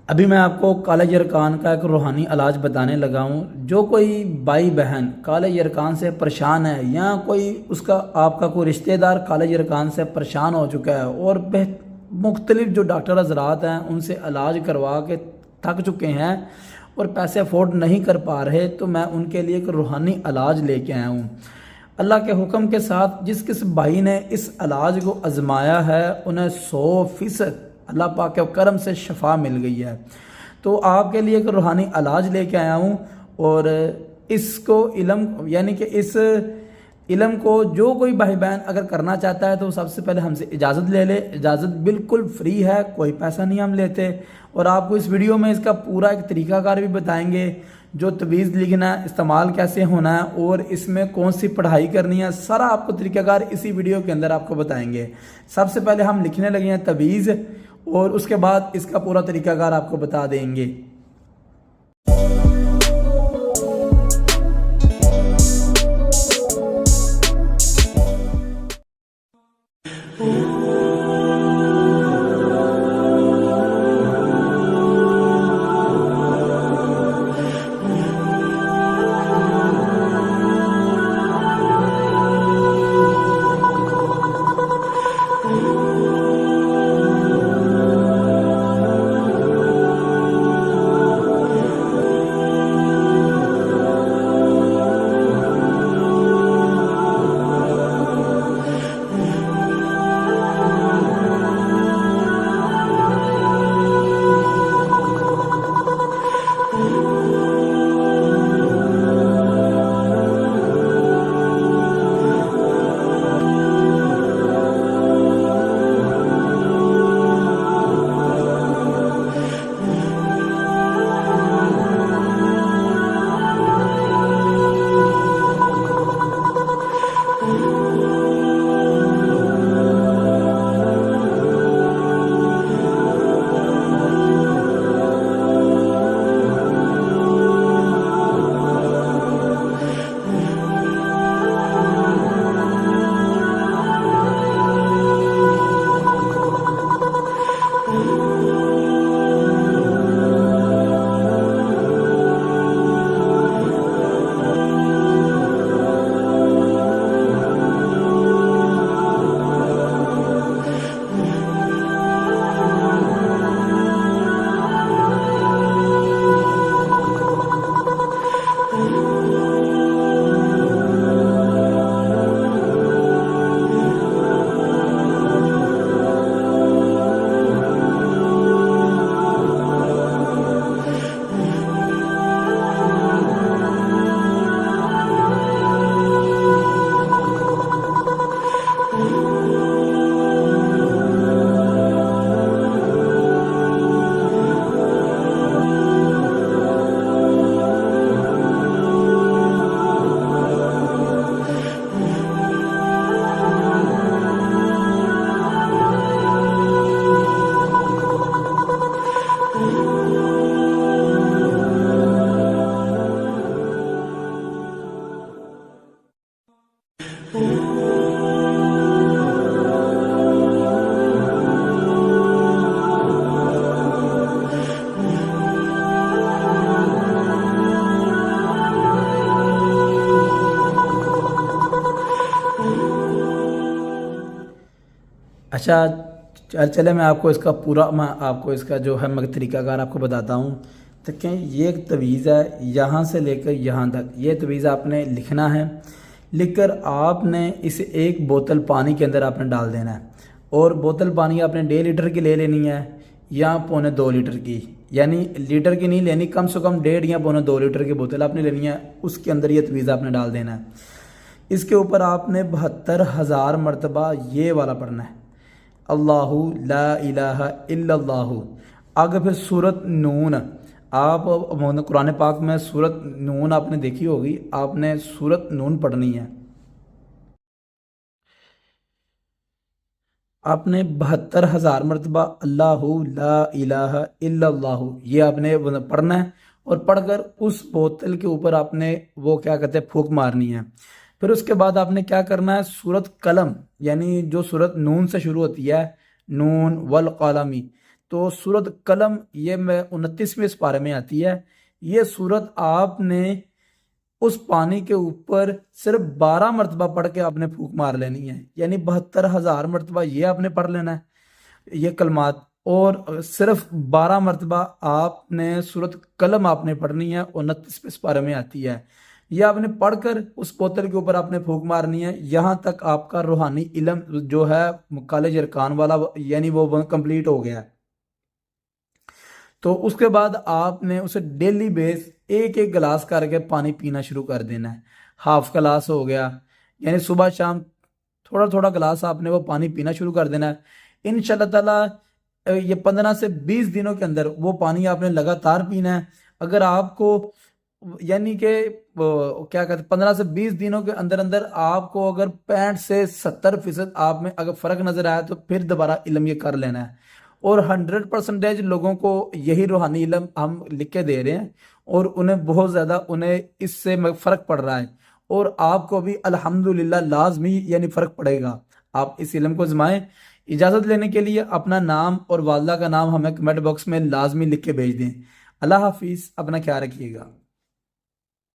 ابھی میں آپ کو کالہ یرکان کا ایک روحانی علاج بتانے لگا ہوں۔ جو کوئی بھائی بہن کالہ یرکان سے پریشان ہے یا کوئی اس کا آپ کا کوئی رشتہ دار کالہ یرکان سے پریشان ہو چکا ہے اور مختلف جو ڈاکٹر حضرات ہیں ان سے علاج کروا کے تھک چکے ہیں اور پیسے افورڈ نہیں کر پا رہے، تو میں ان کے لیے ایک روحانی علاج لے کے آیا ہوں۔ اللہ کے حکم کے ساتھ جس کس بھائی نے اس علاج کو آزمایا ہے انہیں 100% اللہ پاک کے کرم سے شفا مل گئی ہے۔ تو آپ کے لیے ایک روحانی علاج لے کے آیا ہوں، اور اس کو اس علم کو جو کوئی بھائی بہن اگر کرنا چاہتا ہے تو سب سے پہلے ہم سے اجازت لے لے۔ اجازت بالکل فری ہے، کوئی پیسہ نہیں ہم لیتے، اور آپ کو اس ویڈیو میں اس کا پورا ایک طریقہ کار بھی بتائیں گے، جو تعویذ لکھنا ہے، استعمال کیسے ہونا ہے، اور اس میں کون سی پڑھائی کرنی ہے، سارا آپ کو طریقہ کار اسی ویڈیو کے اندر آپ کو بتائیں گے۔ سب سے پہلے ہم لکھنے لگے ہیں تعویذ، اور اس کے بعد اس کا پورا طریقہ کار آپ کو بتا دیں گے۔ اچھا چلے میں آپ کو اس کا جو ہے میں طریقہ کار آپ کو بتاتا ہوں۔ دیکھیں یہ ایک تعویذ ہے، یہاں سے لے کر یہاں تک یہ تعویذ آپ نے لکھنا ہے۔ لکھ کر آپ نے اسے ایک بوتل پانی کے اندر آپ نے ڈال دینا ہے، اور بوتل پانی آپ نے 1.5 لیٹر کی لے لینی ہے یا 1.25 لیٹر کی، یعنی لیٹر کی نہیں لینی، کم سے کم 1.5 یا 1.25 لیٹر کی بوتل آپ نے لینی ہے۔ اس کے اندر یہ تعویذ آپ نے ڈال دینا ہے۔ اس کے اوپر آپ نے 72,000 مرتبہ یہ والا پڑھنا ہے، اللہ لا الہ الا اللہ۔ آگے پھر سورت نون، آپ قرآن پاک میں سورت نون آپ نے دیکھی ہوگی، آپ نے سورت نون پڑھنی ہے۔ آپ نے 72,000 مرتبہ اللہ لا الہ الا اللہ یہ آپ نے پڑھنا ہے، اور پڑھ کر اس بوتل کے اوپر آپ نے وہ کیا کہتے ہیں پھونک مارنی ہے۔ پھر اس کے بعد آپ نے کیا کرنا ہے، سورت قلم یعنی جو سورت نون سے شروع ہوتی ہے، نون والقلمی تو سورت قلم یہ میں 29ویں سپارے میں آتی ہے. یہ سورت آپ نے اس پانی کے اوپر صرف 12 مرتبہ پڑھ کے آپ نے پھونک مار لینی ہے، یعنی 72,000 مرتبہ یہ آپ نے پڑھ لینا ہے یہ کلمات، اور صرف 12 مرتبہ آپ نے سورت قلم آپ نے پڑھنی ہے، 29ویں سپارے میں آتی ہے. یہ آپ نے پڑھ کر اس بوتل کے اوپر آپ نے پھونک مارنی ہے، یہاں تک آپ کا روحانی علم جو ہے کالج ارکان والا یعنی وہ کمپلیٹ ہو گیا ہے. تو اس کے بعد آپ نے اسے ڈیلی بیس ایک ایک گلاس کر کے پانی پینا شروع کر دینا ہے. ہاف گلاس ہو گیا، یعنی صبح شام تھوڑا تھوڑا گلاس آپ نے وہ پانی پینا شروع کر دینا ہے. انشاءاللہ تعالی یہ 15 سے 20 دنوں کے اندر وہ پانی آپ نے لگاتار پینا ہے. اگر آپ کو یعنی کہ کیا کہتے ہیں 15 سے 20 دنوں کے اندر اندر آپ کو اگر 65 سے 70% آپ میں اگر فرق نظر آیا تو پھر دوبارہ علم یہ کر لینا ہے. اور 100% لوگوں کو یہی روحانی علم ہم لکھ کے دے رہے ہیں اور انہیں بہت زیادہ انہیں اس سے فرق پڑ رہا ہے، اور آپ کو بھی الحمدللہ لازمی یعنی فرق پڑے گا. آپ اس علم کو آزمائیں. اجازت لینے کے لیے اپنا نام اور والدہ کا نام ہمیں کمنٹ باکس میں لازمی لکھ کے بھیج دیں. اللہ حافظ، اپنا خیال رکھیے گا.